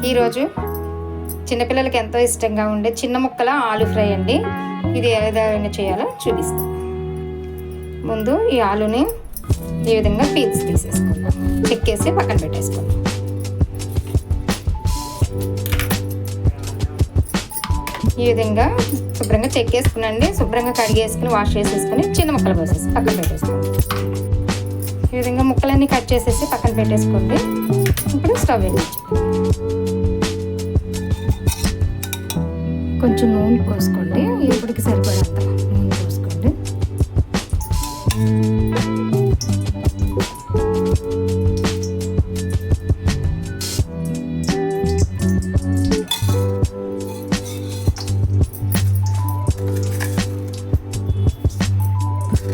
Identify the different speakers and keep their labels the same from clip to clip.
Speaker 1: ఈరోజు చిన్నపిల్లలకి ఎంతో ఇష్టంగా ఉండే చిన్న ముక్కల ఆలు ఫ్రై అండి. ఇది ఏ విధంగా చేయాలో చూపిస్తాం. ముందు ఈ ఆలుని ఈ విధంగా పీల్స్ తీసేసుకుందాం, చెక్కేసి పక్కన పెట్టేసుకుందాం. ఈ విధంగా శుభ్రంగా చెక్కేసుకునండి. శుభ్రంగా కడిగేసుకుని వాష్ చేసేసుకుని చిన్న ముక్కలు కోసేసి పక్కన పెట్టేసుకోండి. ఈ విధంగా ముక్కలన్నీ కట్ చేసేసి పక్కన పెట్టేసుకోండి. ఇప్పుడు స్టవ్ వెలిగించు, కొంచెం నూనె పోసుకోండి. ఇప్పటికి సరిపడంత నూనె పోసుకోండి.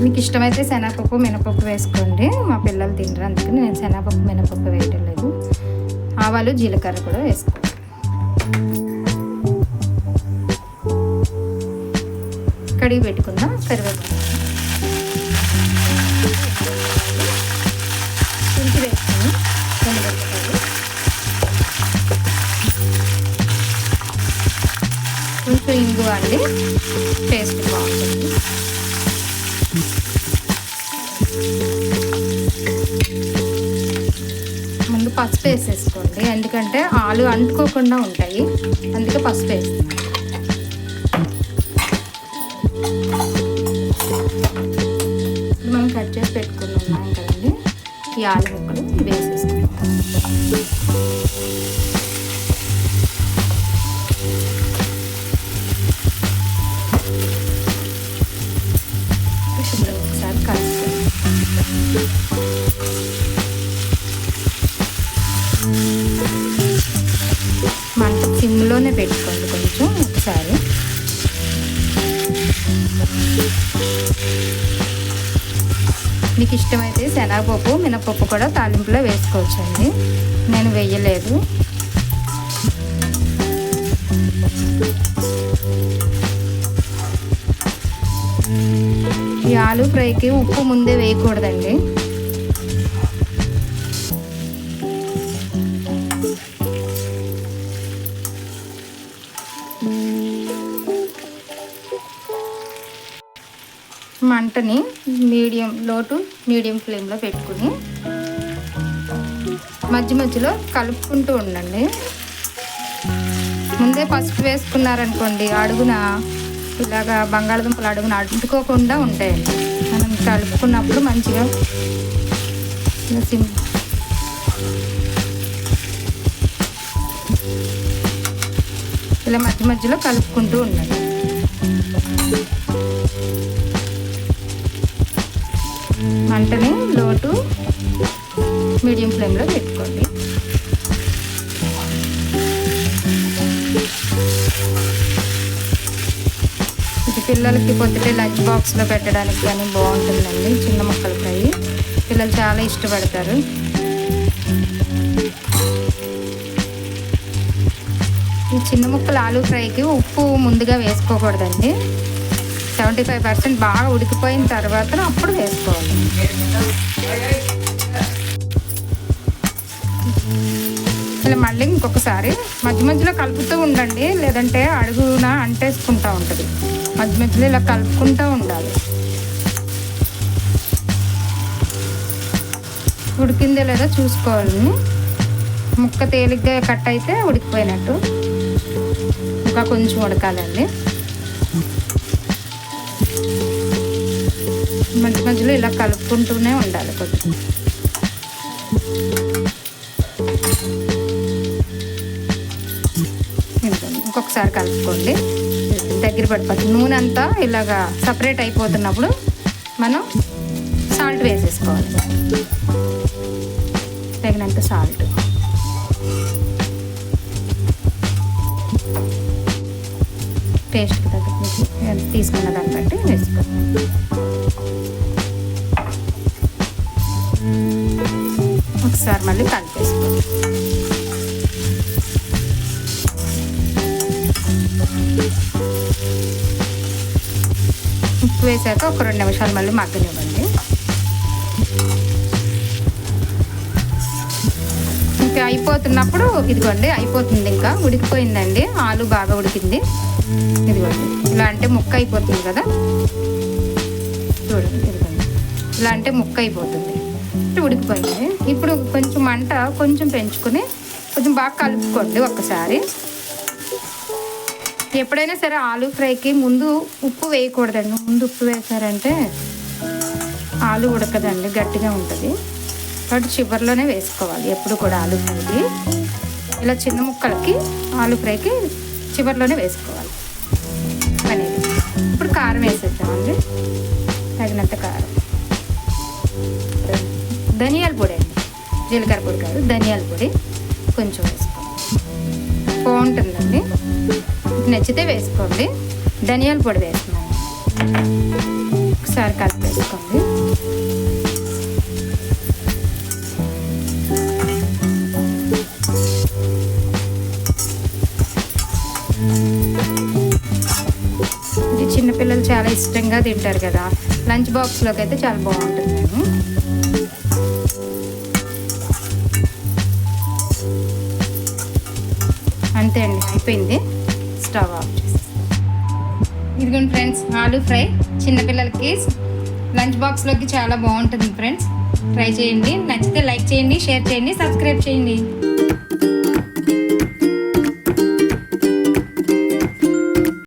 Speaker 1: మీకు ఇష్టమైతే శనగపప్పు మినపప్పు వేసుకోండి. మా పిల్లలు తినరు, అందుకని నేను శనగపప్పు మినపప్పు వేయటం లేదు. ఆవాలు జీలకర్ర కూడా వేసుకోండి. కడిగి పెట్టుకుందాం కరివేపాకు ఉడికి వేసుకొని కొంచెం ఇంగువ అండి, టేస్ట్ బాగుంటుంది. ముందు పసుపు వేసేసుకోండి, ఎందుకంటే ఆలు అంటుకోకుండా ఉంటాయి, అందుకే పసుపు వేస్తాం. మనం కట్ చేసి పెట్టుకున్నాం కదండి, ఈ ఆలు ముక్కలు వేసేసుకుంటాం. ఒకసారి కలుపుకోండి. మంట సిమ్లోనే పెట్టుకోండి కొంచెం ఒకసారి. మీకు ఇష్టమైతే శనగపప్పు మినపప్పు కూడా తాలింపులో వేసుకోవచ్చండి, నేను వేయలేదు. ఈ ఆలు ఫ్రైకి ఉప్పు ముందే వేయకూడదండి. మంటని లో టు మీడియం ఫ్లేమ్లో పెట్టుకుని మధ్య మధ్యలో కలుపుకుంటూ ఉండండి. ముందే పసుపు వేసుకున్నారనుకోండి, అడుగున ఇలాగా బంగాళదుంపలు అడుగున అంటుకోకుండా ఉంటాయండి. మనం కలుపుకున్నప్పుడు మంచిగా ఇలా మధ్య మధ్యలో కలుపుకుంటూ ఉండండి. మంటని లో టు మీడియం ఫ్లేమ్లో పెట్టుకోండి. ఇది పిల్లలకి పొద్దుటే లంచ్ బాక్స్లో పెట్టడానికి కానీ బాగుంటుందండి. చిన్న ముక్కలు ఫ్రై పిల్లలు చాలా ఇష్టపడతారు. ఈ చిన్న ముక్కల ఆలు ఫ్రైకి ఉప్పు ముందుగా వేసుకోకూడదండి. 75% బాగా ఉడికిపోయిన తర్వాత అప్పుడు వేసుకోవాలి. ఇలా మళ్ళీ ఇంకొకసారి మధ్య మధ్యలో కలుపుతూ ఉండండి, లేదంటే అడుగున అంటేసుకుంటూ ఉంటుంది. మధ్య మధ్యలో ఇలా కలుపుకుంటూ ఉండాలి. ఉడికిందో లేదో చూసుకోవాలి. ముక్క తేలిగ్గా కట్ అయితే ఉడికిపోయినట్టు, ఇంకా కొంచెం ఉడకాలండి. మధ్య మధ్యలో ఇలా కలుపుకుంటూనే ఉండాలి. కొంచెం ఇంకొకసారి కలుపుకోండి. దగ్గర పడిపోతుంది. నూనె అంతా ఇలాగా సపరేట్ అయిపోతున్నప్పుడు మనం సాల్ట్ వేసేసుకోవాలి, తగినంత సాల్ట్. టేస్ట్కి తగ్గట్టు తీసుకున్న దాన్ని బట్టి వేసుకోవాలి. ఒకసారి మళ్ళీ కలిపేసుకోండి. ఉప్పు వేసాక ఒక 2 నిమిషాలు మళ్ళీ మగ్గనివ్వండి. ఇంకా అయిపోతున్నప్పుడు ఇదిగోండి అయిపోతుంది, ఇంకా ఉడికిపోయిందండి, ఆలు బాగా ఉడికింది. ఇదిగోండి ఇలా అంటే ముక్క అయిపోతుంది కదా, చూడండి ఇదిగోండి ఇలా అంటే ముక్క అయిపోతుంది, ఉడికిపోయింది. ఇప్పుడు కొంచెం మంట కొంచెం పెంచుకొని కొంచెం బాగా కలుపుకోండి ఒక్కసారి. ఎప్పుడైనా సరే ఆలు ఫ్రైకి ముందు ఉప్పు వేయకూడదండి, ముందు ఉప్పు వేసారంటే ఆలు ఉడకదండి, గట్టిగా ఉంటుంది. కాబట్టి చివరిలోనే వేసుకోవాలి ఎప్పుడు కూడా ఆలు ఫ్రైకి. ఇలా చిన్న ముక్కలకి ఆలు ఫ్రైకి చివరిలోనే వేసుకోవాలి అనేది. ఇప్పుడు కారం వేసేద్దామండి, తగినంత కారం. ధనియాల పొడి అండి, జీలకర్ర పొడి కాదు, ధనియాల పొడి కొంచెం వేసుకోండి, బాగుంటుందండి. నచ్చితే వేసుకోండి. ధనియాల పొడి వేస్తున్నాను, ఒకసారి కలిపి వేసుకోండి. ఇది చిన్నపిల్లలు చాలా ఇష్టంగా తింటారు కదా, లంచ్ బాక్స్లోకి అయితే చాలా బాగుంటుంది. అంతే అండి, అయిపోయింది. స్టవ్ ఆఫ్ చేసేస్తాం. ఇదిగోండి ఫ్రెండ్స్, ఆలు ఫ్రై చిన్నపిల్లలకి లంచ్ బాక్స్లోకి చాలా బాగుంటుంది ఫ్రెండ్స్. ట్రై చేయండి, నచ్చితే లైక్ చేయండి, షేర్ చేయండి, సబ్స్క్రైబ్ చేయండి.